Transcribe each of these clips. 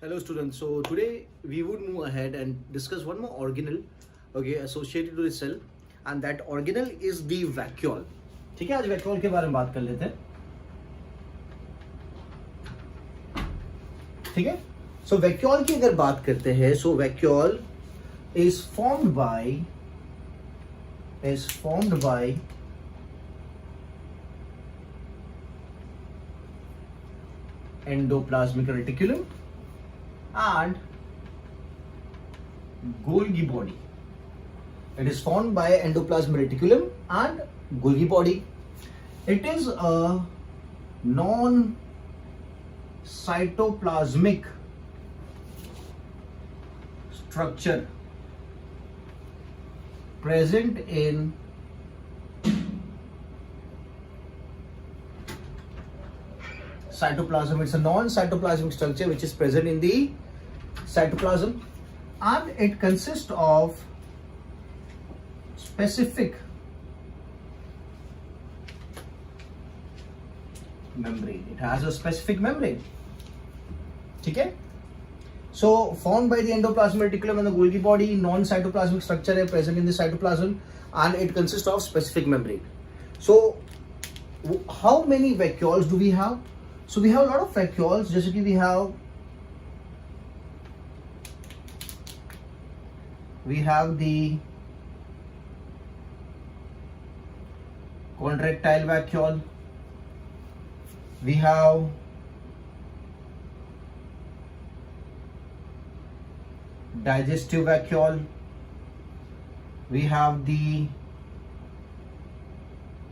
Hello students, so today we would move ahead and discuss one more organelle, okay, associated to the cell, and that organelle is the vacuole. ठीक है, आज vacuole के बारे में बात कर लेते हैं. ठीक है, so vacuole की अगर बात करते हैं, so vacuole is formed by endoplasmic reticulum and Golgi body. It is formed by endoplasmic reticulum and Golgi body. It is a non-cytoplasmic structure present in cytoplasm. It's a non-cytoplasmic structure which is present in the cytoplasm, and it consists of specific membrane. It has a specific membrane. Okay? So formed by the endoplasmic reticulum and the Golgi body, non-cytoplasmic structure is present in the cytoplasm, and it consists of specific membrane. So how many vacuoles do we have? So we have a lot of vacuoles. जैसे कि we have the contractile vacuole, we have digestive vacuole, we have the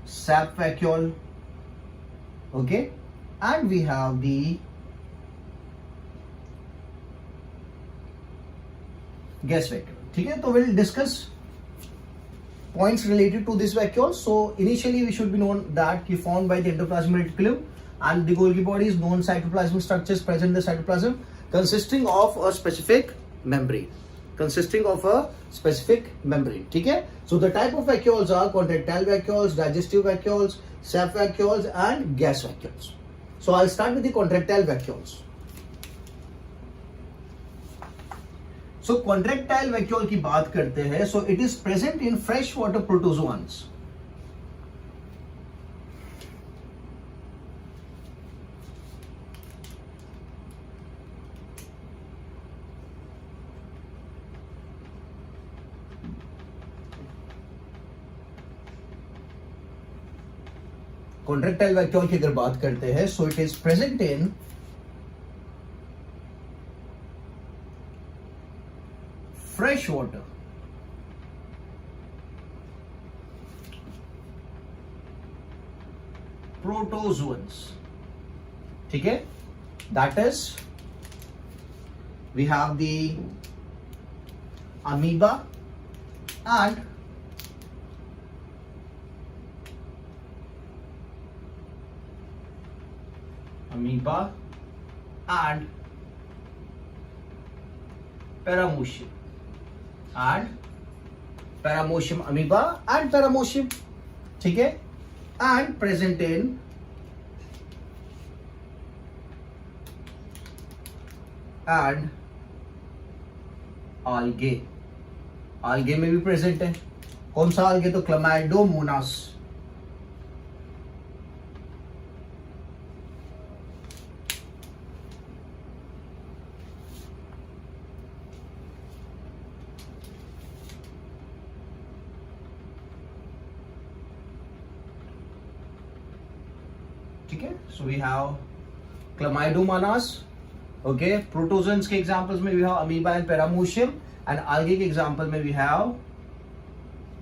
sap vacuole, okay, and we have the gas vacuole. ठीक है, तो we'll discuss points related to this vacuole. So initially we should be known that ki formed by the endoplasmic reticulum and the Golgi body is known cytoplasmic structures present in the cytoplasm consisting of a specific membrane. ठीक है, so the type of vacuoles are contractile vacuoles, digestive vacuoles, sap vacuoles and gas vacuoles. So I'll start with the contractile vacuoles. So contractile vacuole की बात करते हैं. So it is present in freshwater protozoans. Contractile vacuole की अगर बात करते हैं, so it is present in fresh water protozoans. ठीक है, that is we have the amoeba and paramecium amoeba and paramecium. ठीक है, and present in and algae में भी प्रेजेंट है. कौन सा algae? तो क्लामाइडोमोनास. ठीक है, so we have Chlamydomonas. Okay, protozoans के एग्जांपल्स में we have amoeba and paramecium, and algae के एग्जांपल में वी हैव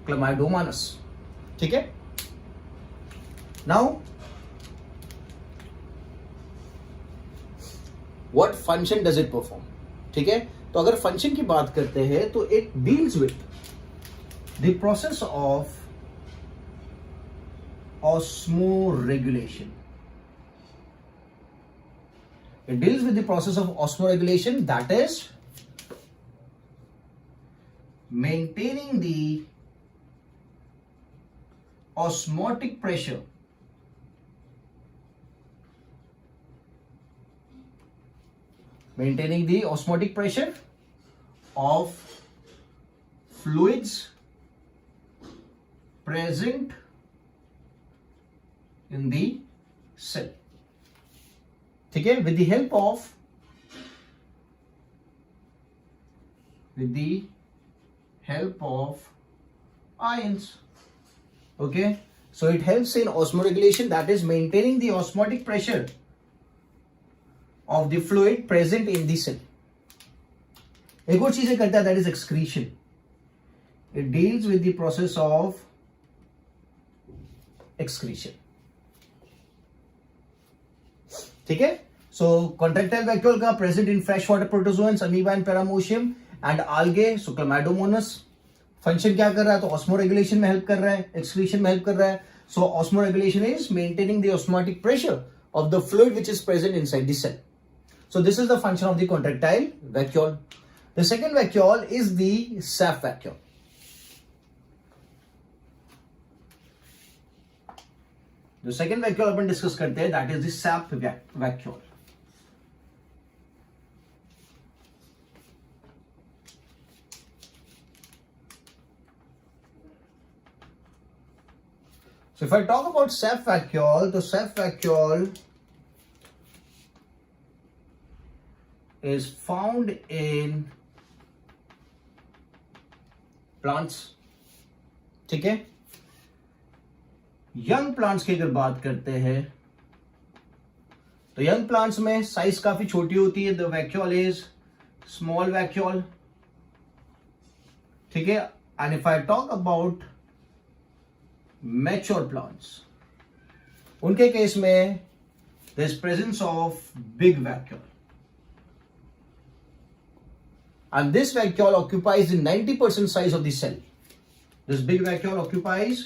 क्लामाइडोमोनास. ठीक है, now what function does it perform. ठीक है, तो अगर फंक्शन की बात करते हैं तो it deals with the process of osmoregulation. It deals with the process of osmoregulation, that is maintaining the osmotic pressure maintaining the osmotic pressure of fluids present in the cell. ठीक है, with the help of ions. Okay, so it helps in osmoregulation, that is maintaining the osmotic pressure of the fluid present in the cell. एक और चीजें करता है, that is excretion. It deals with the process of excretion. ठीक है, so contractile vacuole का present in freshwater protozoans, amoeba and paramecium and algae, so Chlamydomonas. Function क्या कर रहा है, तो ऑस्मोरेगुलेशन में हेल्प कर रहा है, एक्सक्रीशन में हेल्प कर रहा है. So osmoregulation is maintaining the osmotic pressure of the fluid which is present inside the cell. So this is the function of the contractile vacuole. The second vacuole is the sap vacuole. जो second vacuole अपन discuss करते हैं, that is the sap vacuole. So if I talk about sap vacuole, the sap vacuole is found in plants. ठीक है, young plants की अगर बात करते हैं तो यंग प्लांट्स में साइज काफी छोटी होती है. The vacuole is small vacuole. ठीक है, and if I talk about mature plants, उनके केस में there is presence of big vacuole, and this vacuole occupies the 90% size of the cell. This big vacuole occupies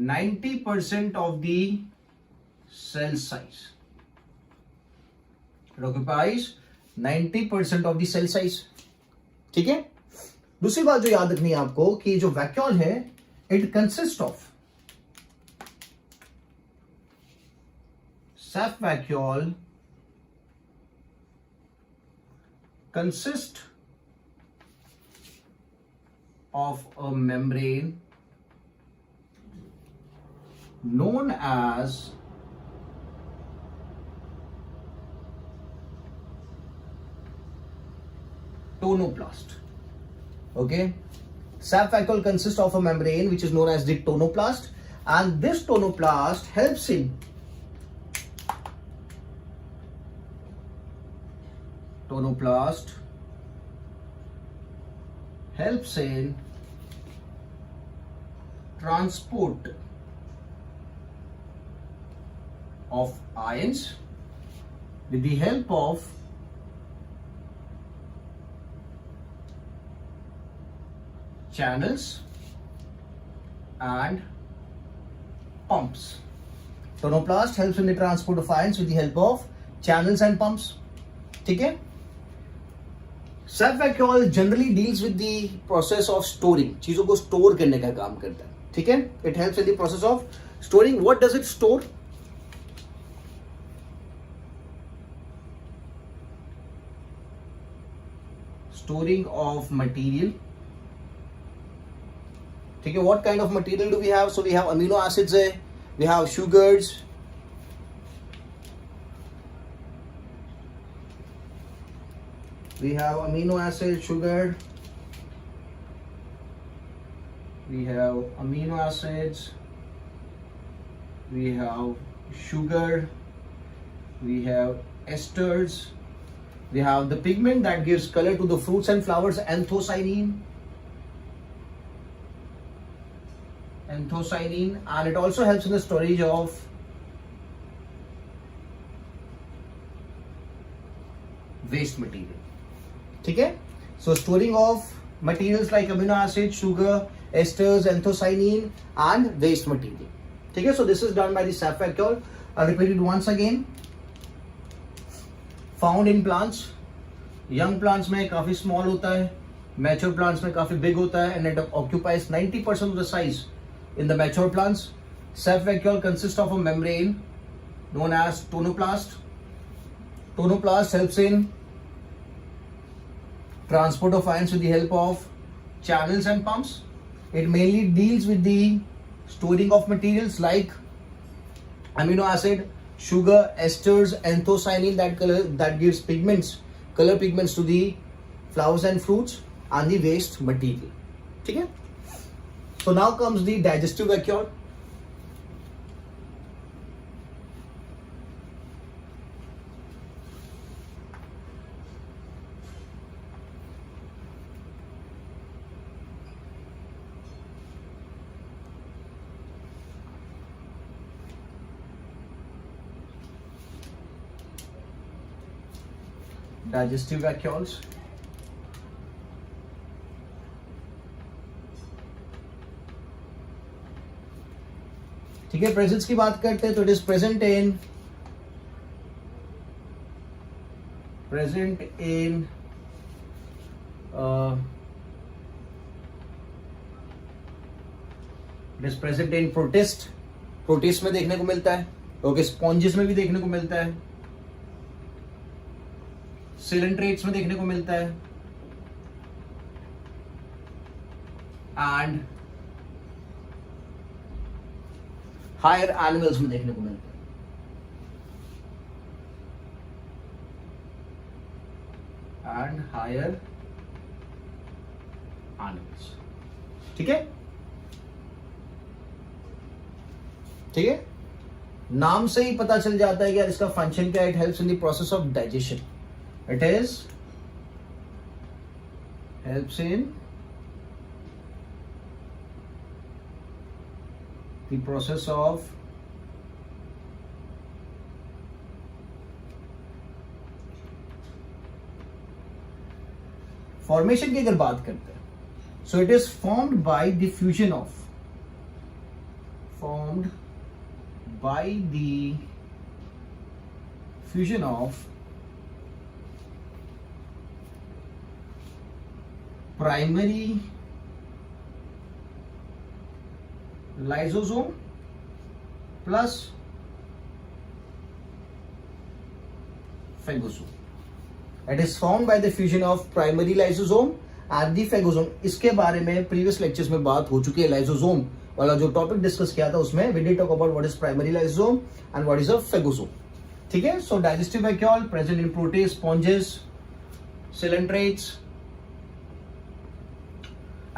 90% of the cell size. It occupies 90% of the cell size. ठीक है, दूसरी बात जो याद रखनी है आपको कि जो वैक्यूल है, it consists of sap vacuole consist of a membrane known as tonoplast. Okay, sap vacuole consists of a membrane which is known as the tonoplast, and this tonoplast helps in transport of ions with the help of channels and pumps. Tonoplast helps in the transport of ions with the help of channels and pumps. ठीक है, SAP vacuole generally deals with the process of storing, चीजों को store करने का काम करता है. ठीक है, it helps in the process of storing. What does it store? Storing of material. ठीक है, what kind of material do we have? So we have amino acids, we have sugars, we have amino acid, sugar, we have amino acids, we have sugar, we have esters, we have the pigment that gives color to the fruits and flowers, anthocyanin, and it also helps in the storage of waste material. ठीक है, so storing of materials like amino acid, sugar, esters, anthocyanin and waste material. ठीक है, so this is done by the sap vacuole. I'll repeat it once again. Found in plants. Young plants में काफी small होता है, mature plants में काफी big होता है, and it occupies 90% of the size in the mature plants. Sap vacuole consists of a membrane known as tonoplast, Tonoplast helps in transport of ions with the help of channels and pumps. It mainly deals with the storing of materials like amino acid, sugar, esters, anthocyanin that gives color pigments to the flowers and fruits and the waste material. Okay? So now comes the digestive vacuole. Digestive vacuoles. ठीक है, presence की बात करते हैं तो it is present in protist में देखने को मिलता है, ओके, स्पॉन्जेस में भी देखने को मिलता है, सिलेंट्रेट्स में देखने को मिलता है एंड हायर एनिमल्स में देखने को मिलता है एंड हायर एनिमल्स। ठीक है, ठीक है, नाम से ही पता चल जाता है कि यार इसका फंक्शन क्या है। It helps in the process of digestion. It helps in the process of formation की अगर बात करते हैं, so it is formed by the fusion of primary lysosome plus phagosome. It is formed by the fusion of primary lysosome and the phagosome. इसके बारे में previous lectures में बात हो चुकी है। lysosome वाला जो टॉपिक डिस्कस किया था उसमें we did talk about what is primary lysosome and what is a phagosome. ठीक है, so digestive vacuole present in protease, sponges, coelentrates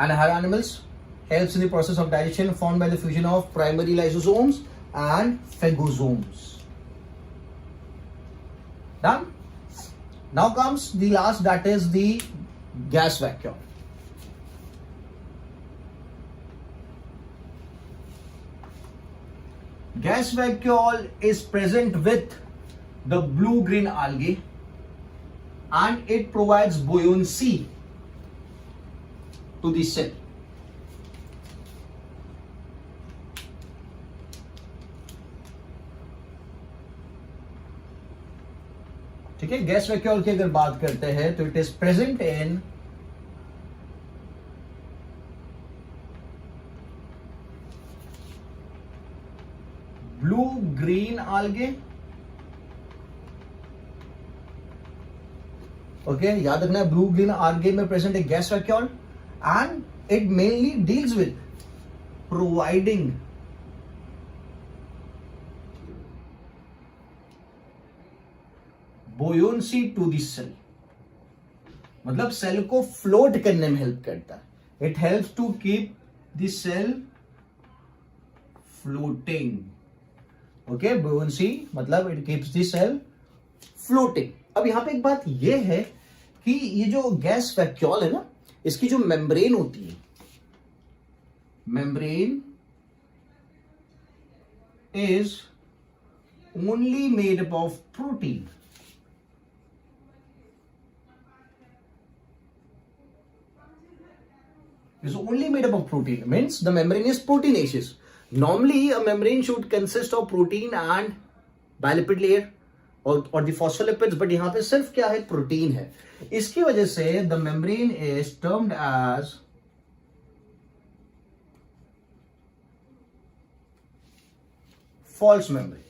and higher animals, helps in the process of digestion, formed by the fusion of primary lysosomes and phagosomes. Done? Now comes the last, that is the gas vacuole. Gas vacuole is present with the blue-green algae and it provides buoyancy to the cell. ठीक है, gas vacuole की अगर बात करते हैं तो it is present in blue green algae. Okay, याद रखना है ब्लू ग्रीन algae में प्रेजेंट है gas vacuole and it mainly deals with providing buoyancy to the cell. मतलब सेल को फ्लोट करने में हेल्प करता है। It helps to keep the cell floating. Okay, buoyancy मतलब it keeps the cell floating. अब यहां पे एक बात यह है कि ये जो गैस वैक्यूल है ना, इसकी जो मेम्ब्रेन होती है, membrane is only made up of protein. Is only made up of protein, means the membrane is proteinaceous. Normally a membrane should consist of protein and bilipid layer और the phospholipids, but यहाँ पे सिर्फ क्या है, protein है। इसकी वजह से the membrane is termed as false membrane.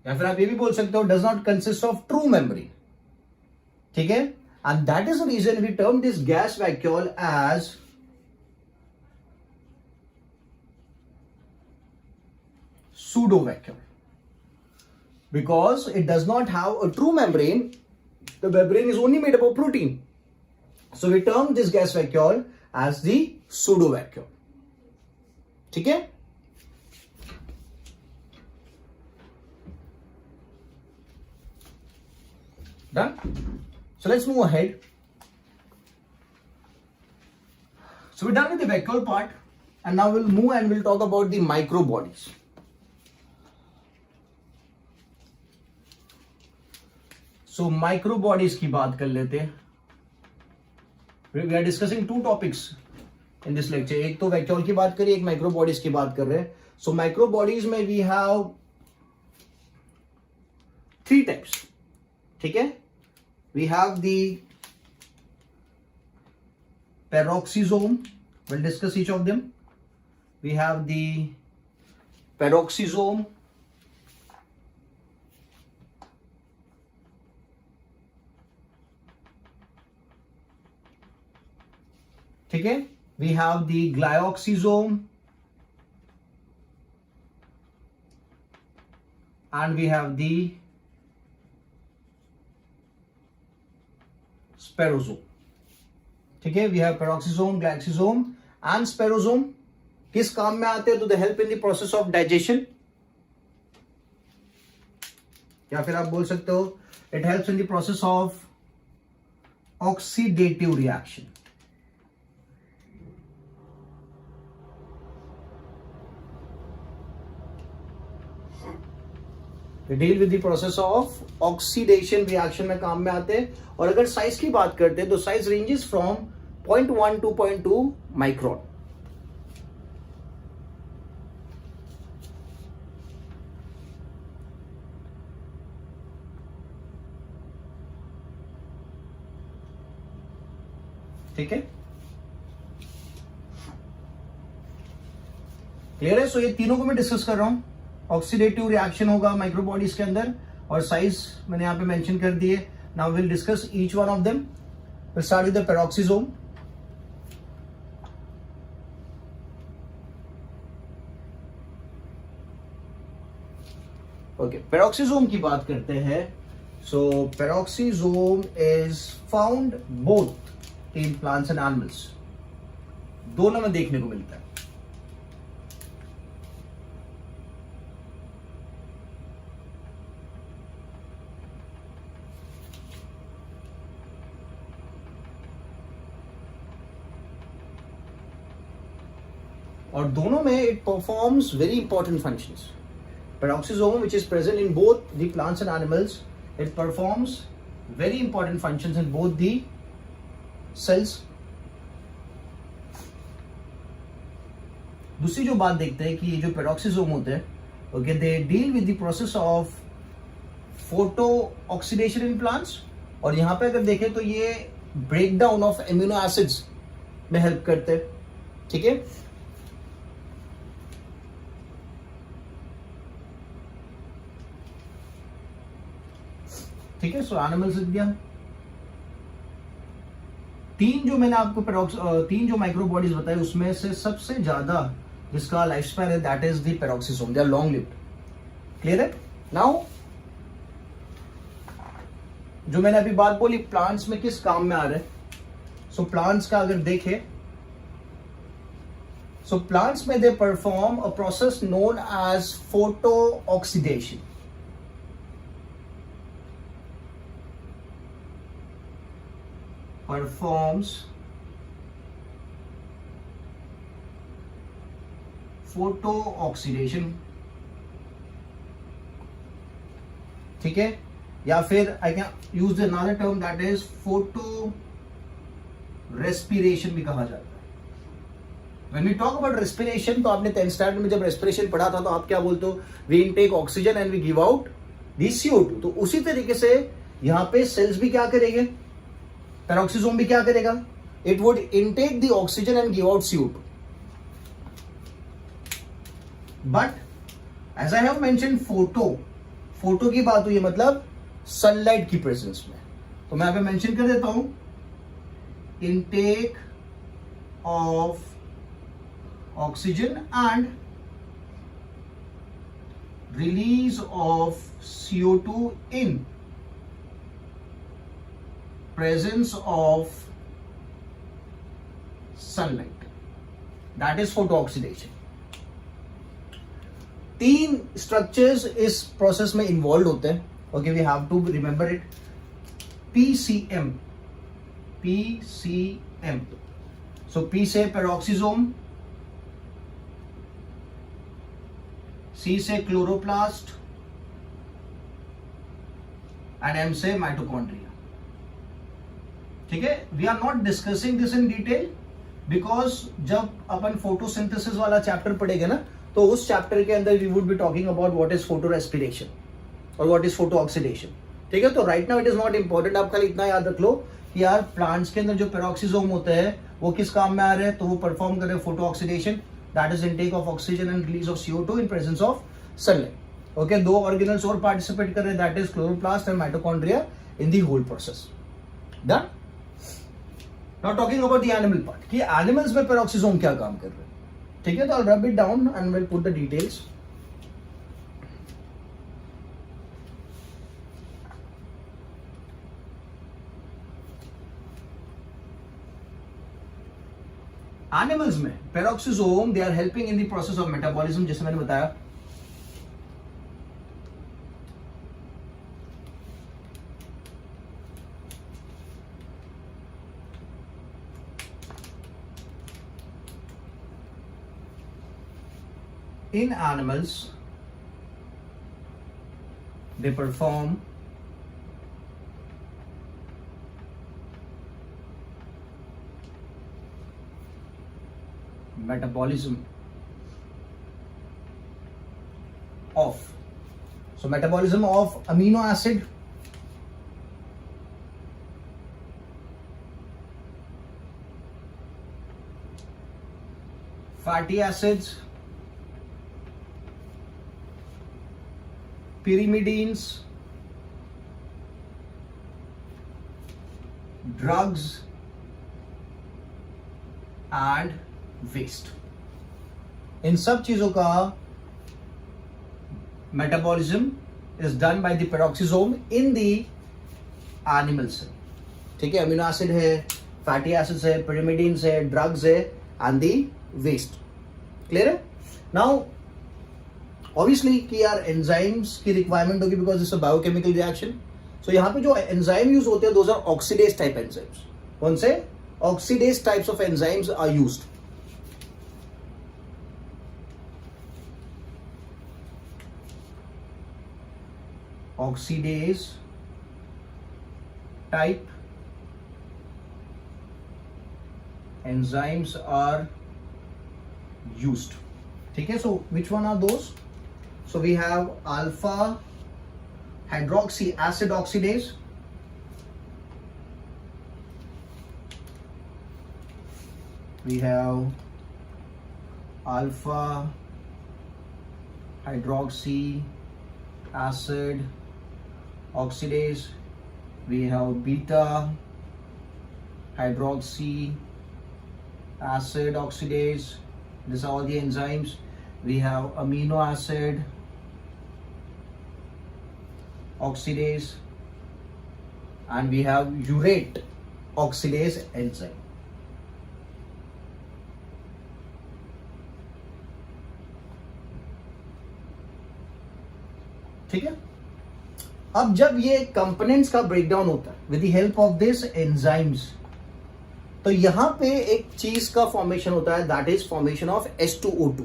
या फिर आप ये भी बोल सकते हो does not consist of true memory. ठीक है, and that is the reason we term this gas vacuole as pseudo vacuole, because it does not have a true membrane. The membrane is only made up of protein, so we term this gas vacuole as the pseudo vacuole. ठीक है, done. So let's move ahead. So we're done with the vacuole part, and now we'll move and we'll talk about the micro bodies. So micro bodies की बात कर लेते हैं. We are discussing two topics in this lecture. एक तो vacuole की बात करिए, एक micro bodies की बात कर रहे हैं. So micro bodies में we have three types. ठीक है, we have the peroxisome. We'll discuss each of them. We have the peroxisome, ठीक है, we have the glyoxysome, and we have the spherosome. ठीक है, we have peroxisome, glyoxysome and spherosome. किस काम में आते हैं? तो they help in the process of digestion, या फिर आप बोल सकते हो it helps in the process of oxidative reaction. Deal with the process of oxidation reaction में काम में आते हैं. और अगर साइज की बात करते हैं तो size ranges from 0.1 to 0.2 micron. ठीक है, क्लियर है? सो ये तीनों को मैं डिस्कस कर रहा हूं. ऑक्सीडेटिव रिएक्शन होगा माइक्रो बॉडीज के अंदर, और साइज मैंने यहां पे मेंशन कर दिए. Now will discuss each one of them. Will start with the peroxisome. Okay, peroxisome की बात करते हैं. So peroxisome is found both in plants and animals. दोनों में देखने को मिलता है. और दोनों में it performs very important functions. Peroxisome which is present in both the plants and animals, it performs very important functions in both the cells. दूसरी जो बात देखते हैं कि ये जो पेरोक्सिसोम होते हैं, okay, they deal with the process of photo oxidation in plants. और यहां पे अगर देखें तो ये break down of amino acids में हेल्प करते हैं. ठीक है, ठीक है. सो एनिमल्स लिख दिया. तीन जो मैंने आपको तीन जो माइक्रो बॉडीज बताए उसमें से सबसे ज्यादा जिसका लाइफ स्पैन है that is the peroxisome. They are long lived. Clear है? नाउ जो मैंने अभी बात बोली प्लांट्स में किस काम में आ रहे हैं. सो प्लांट्स का अगर देखें, सो प्लांट्स में they perform a process known as photo oxidation. performs photo oxidation. ठीक है, या फिर I can use another term that is photo respiration भी कहा जाता है. When we talk about respiration, तो आपने 10th स्टैंडर्ड में जब रेस्पिरेशन पढ़ा था तो आप क्या बोलते हो? We intake oxygen and we give out the CO2. तो उसी तरीके से यहां पे सेल्स भी क्या करेंगे? पेरोक्सिसोम भी क्या करेगा? It would intake the oxygen and give out CO2. But as I have mention photo की बात हुई है मतलब सनलाइट की प्रेजेंस में। तो मैं यहाँ पे मेंशन कर देता हूं, intake of oxygen and release of CO2 in presence of sunlight, that is photo oxidation. 3 structures इस प्रोसेस में इन्वॉल्व होते हैं। Okay, we have to remember it. PCM, PCM, so P से पेरोक्सिसोम, C से chloroplast and M से mitochondria. ठीक है, we are not discussing this in detail because जब अपन फोटोसिंथेसिस वाला चैप्टर पढ़ेंगे ना, तो उस चैप्टर के अंदर we would be talking about what is photo respiration और व्हाट इज फोटो ऑक्सीडेशन। ठीक है, तो right now it is not important. आप खाली इतना याद रख लो कि यार प्लांट्स के अंदर जो पेरोक्सिसोम होते हैं वो किस काम में आ रहे हैं, तो वो परफॉर्म कर रहे हैं photo oxidation, that is intake of oxygen and release of CO2 in presence of sunlight. Okay, 2 organelles और पार्टिसिपेट कर रहे हैं, that is chloroplast and mitochondria in the whole process. Done. Now talking about the animal part कि animals में peroxisome क्या काम कर रहे हैं। ठीक है, तो I'll rub it down and we'll put the details. Animals में peroxisome they are helping in the process of metabolism, जैसे मैंने बताया। In animals, they perform metabolism of, so metabolism of amino acid, fatty acids, pyrimidines, drugs and waste। इन सब चीजों का metabolism is done by the peroxisome in the animal cell. ठीक है, amino acid है, fatty acids है, pyrimidines है, drugs है and the waste. Clear है? नाउ ऑब्वियसली कि यार एंजाइम्स की रिक्वायरमेंट होगी because it's a biochemical reaction. So यहाँ पे जो एंजाइम यूज होते हैं those are oxidase type enzymes. कौन से? Oxidase types of enzymes are used. Oxidase type enzymes are used. ठीक है, so which one are those? So we have alpha hydroxy acid oxidase, we have alpha hydroxy acid oxidase, we have beta hydroxy acid oxidase, these are all the enzymes. We have amino acid oxidase and we have urate oxidase enzyme. ठीक है, अब जब ये components का breakdown होता है with the help of this enzymes, तो यहां पे एक चीज का फॉर्मेशन होता है, that is formation of H2O2,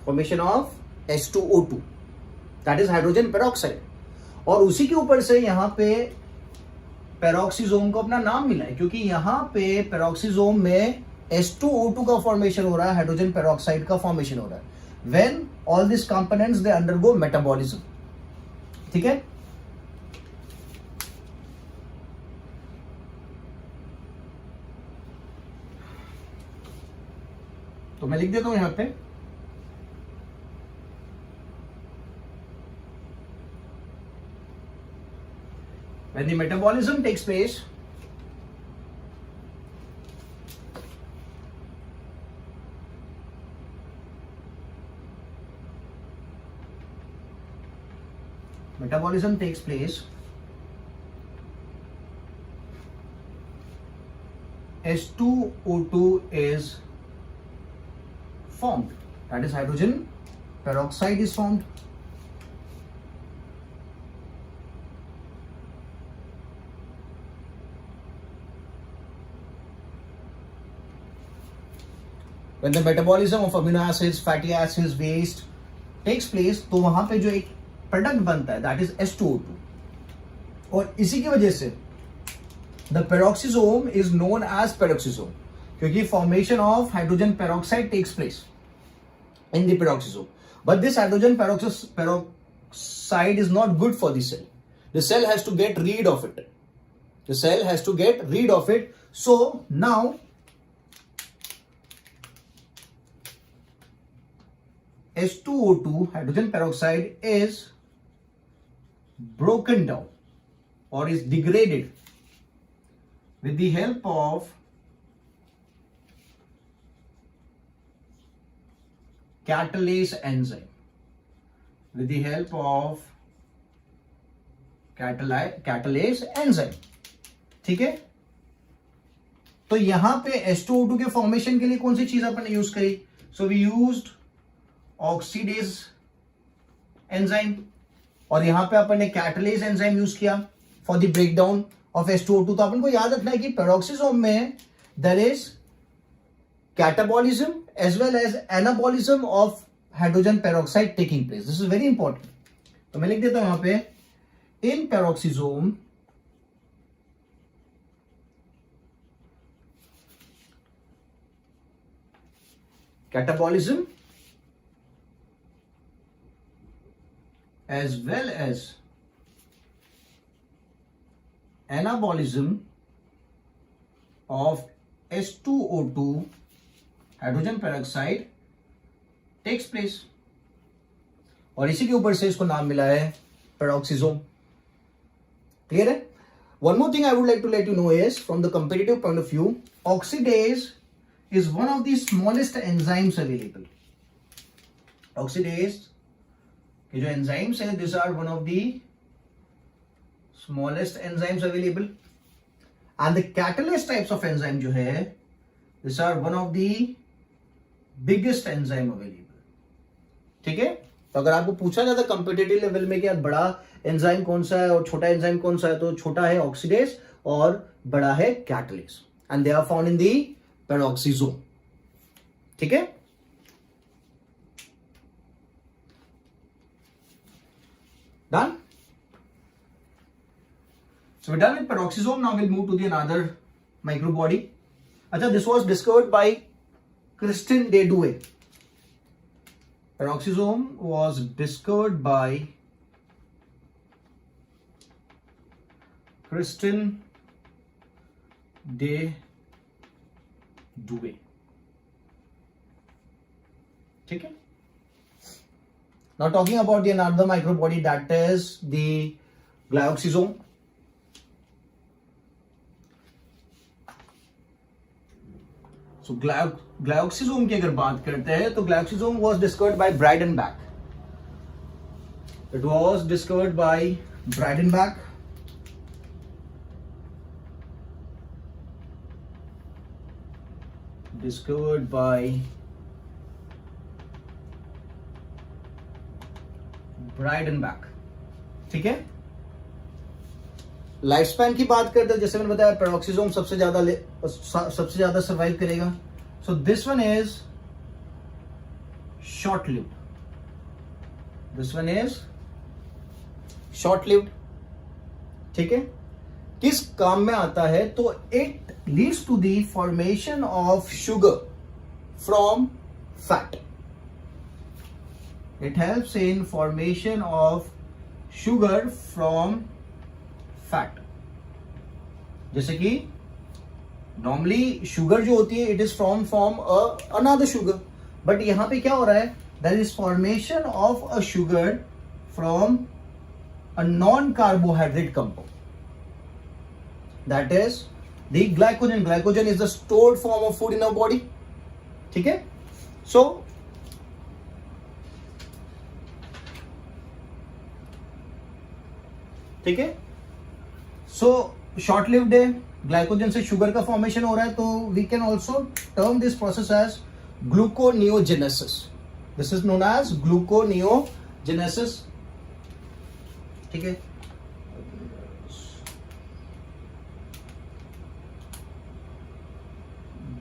formation of H2O2, that is hydrogen peroxide. और उसी के ऊपर से यहां पे पेरोक्सिसोम को अपना नाम मिला है, क्योंकि यहां पे पेरोक्सिसोम में H2O2 का फॉर्मेशन हो रहा है, हाइड्रोजन पेरोक्साइड का फॉर्मेशन हो रहा है when all these components they undergo metabolism. ठीक है, तो मैं लिख देता हूं यहां पे When the metabolism takes place, H2O2 is formed. That is, hydrogen peroxide is formed. When the metabolism of amino acids, fatty acids, waste takes place, तो वहां पे जो एक प्रोडक्ट बनता है, that is H2O2. और इसी की वजह से the peroxisome is known as peroxisome, क्योंकि formation of hydrogen peroxide takes place in the peroxisome. But this hydrogen peroxide is not good for the cell. The cell has to get rid of it. So now H2O2, hydrogen peroxide, is broken down or is degraded with the help of catalase enzyme. Catalase enzyme. ठीक है, तो यहां पे H2O2 के formation के लिए कौन सी चीज अपन ने यूज करी? So we used oxidase enzyme, और यहां पे अपन ने कैटलेज एंजाइम यूज किया for the breakdown of H2O2. तो अपन को याद रखना है कि पेरोक्सिसोम में there is catabolism as well as anabolism of hydrogen peroxide taking place. This is very important. तो मैं लिख देता हूं यहां पे, in peroxisome catabolism as well as anabolism of H2O2 hydrogen peroxide takes place, और इसी के ऊपर से इसको नाम मिला है पेरोक्सिसोम. क्लियर है? One more thing I would like to let you know is, from the competitive point of view, oxidase is one of the smallest enzymes available. Oxidase के जो enzymes हैं, these are one of the smallest enzymes available, and the catalase types of enzyme जो है, these are one of the biggest enzyme available. ठीक है? तो अगर आपको पूछा जाता कंपिटिटिव लेवल में कि यार बड़ा एंजाइम कौन सा है और छोटा एंजाइम कौन सा है, तो छोटा है ऑक्सीडेज और बड़ा है catalase, and they are found in the peroxisome. ठीक है? Done. So we're done with peroxisome. Now we'll move to the another microbody. अच्छा, this was discovered by Christian de Douai. Peroxisome was discovered by Christian de Douai. ठीक है? Now talking about the another microbody, that is the glyoxysome. So glyoxysome की अगर बात करते हैं तो glyoxysome was discovered by Breidenbach. It was discovered by Breidenbach. Discovered by Breidenbach. ठीक है? लाइफ स्पैन की बात करते हैं, जैसे मैंने बताया पेरोक्सिसोम सबसे ज्यादा सर्वाइव करेगा. So this one is short lived. ठीक है? किस काम में आता है? तो it leads to the formation of sugar from fat. It helps in formation of sugar from fat. जैसे कि नॉर्मली शुगर जो होती है, it is from another sugar, but यहां पे क्या हो रहा है? There is formation of a sugar from a non-carbohydrate compound. that is the glycogen. Glycogen is the stored form of food in our body. ठीक है? So ठीक है, सो शॉर्ट लिव्ड है, ग्लाइकोजन से शुगर का फॉर्मेशन हो रहा है, तो we can also term this process as gluconeogenesis. This is known as gluconeogenesis. ठीक है,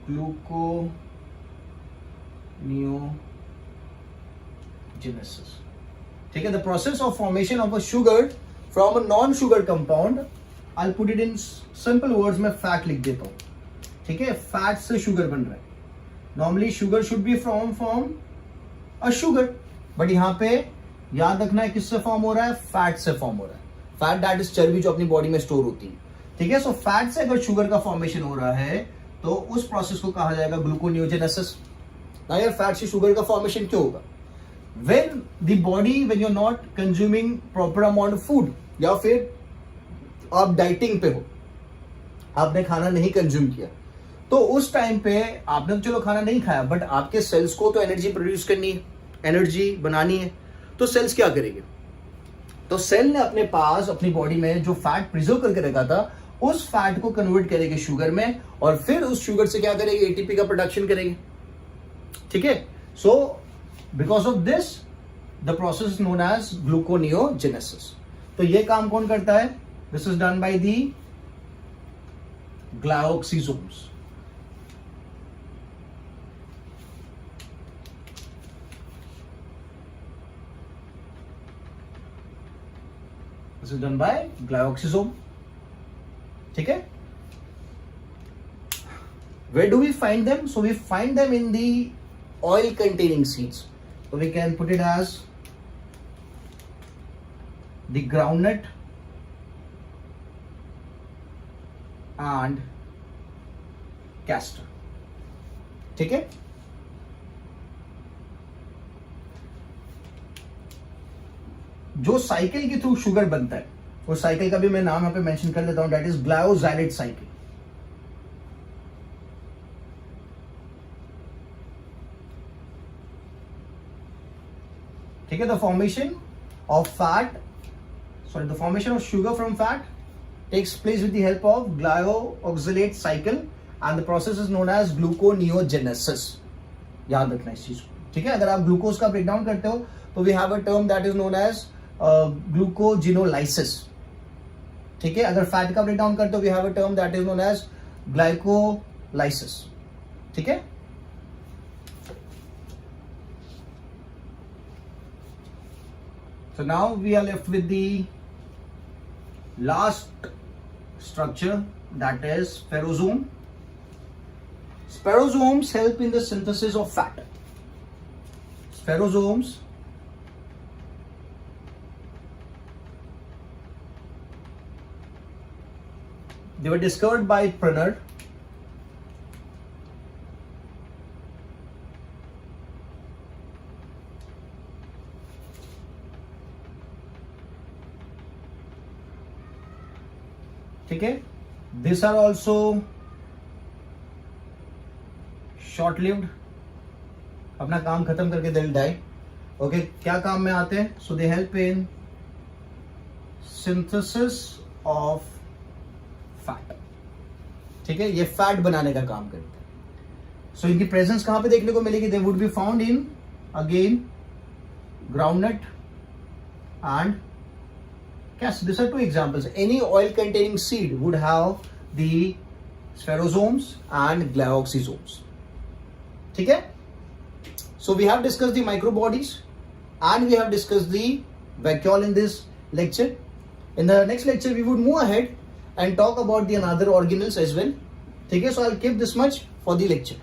ग्लूकोनियोजेनेसिस. ठीक है, the process of formation of a sugar from a non-sugar compound. I'll put it in simple words. मैं fat लिख देता हूँ. ठीक है, फैट से शुगर बन रहा है. Normally sugar should be from a sugar, but यहाँ पे याद रखना है किससे फॉर्म हो रहा है, फैट से फॉर्म हो रहा है. फैट दैट इज चर्बी जो अपनी बॉडी में स्टोर होती है. ठीक है, सो फैट से अगर शुगर का फॉर्मेशन हो रहा है तो उस प्रोसेस को कहा जाएगा ग्लूकोनियोजेनेसिस. ना यार, फैट से शुगर का फॉर्मेशन क्यों होगा? when the body, when you're not consuming proper amount of food, या फिर आप डाइटिंग पे हो, आपने खाना नहीं कंज्यूम किया, तो उस टाइम पे आपने तो चलो खाना नहीं खाया, बट आपके सेल्स को तो एनर्जी प्रोड्यूस करनी है, एनर्जी बनानी है. तो सेल्स क्या करेंगे? तो सेल ने अपने पास अपनी बॉडी में जो फैट प्रिजर्व करके रखा था, उस फैट को कन्वर्ट करेंगे शुगर में, और फिर उस शुगर से क्या करेंगे, एटीपी का प्रोडक्शन करेंगे. ठीक है, सो because of this the process is known as gluconeogenesis. तो ये काम कौन करता है? This is done by the glyoxysomes. This is done by glyoxysome. ठीक है, where do we find them? So we find them in the oil containing seeds. So we can put it as the groundnut and castor. ठीक है, जो cycle के through sugar बनता है, उस cycle का भी मैं नाम यहाँ पे मेंशन कर लेता हूं, दैट इज ग्लायोजाइलेट साइकिल. ठीक है, the formation of the formation of sugar from fat takes place with the help of glyoxylate cycle and the process is known as gluconeogenesis. याद रखना इस चीज को. ठीक है, अगर आप ग्लूकोज का ब्रेकडाउन करते हो तो we have a term that is known as glycogenolysis. ठीक है, अगर फैट का ब्रेकडाउन करते हो we have a term that is known as glycolysis. ठीक है, so now we are left with the last structure, that is spherosome. Spherosomes help in the synthesis of fat. Spherosomes they were discovered by Pranerd. ठीक है, this are also short lived, अपना काम खत्म करके they will die. Okay, क्या काम में आते हैं? So they help in synthesis of fat. ठीक है, ये फैट बनाने का काम करते हैं. सो इनकी प्रेजेंस कहां पे देखने को मिलेगी? They would be found in again groundnut and Yes, these are two examples. Any oil containing seed would have the spherosomes and glyoxysomes. ठीक है? So we have discussed the microbodies and we have discussed the vacuole in this lecture. In the next lecture we would move ahead and talk about the another organelles as well. ठीक है? So I'll keep this much for the lecture.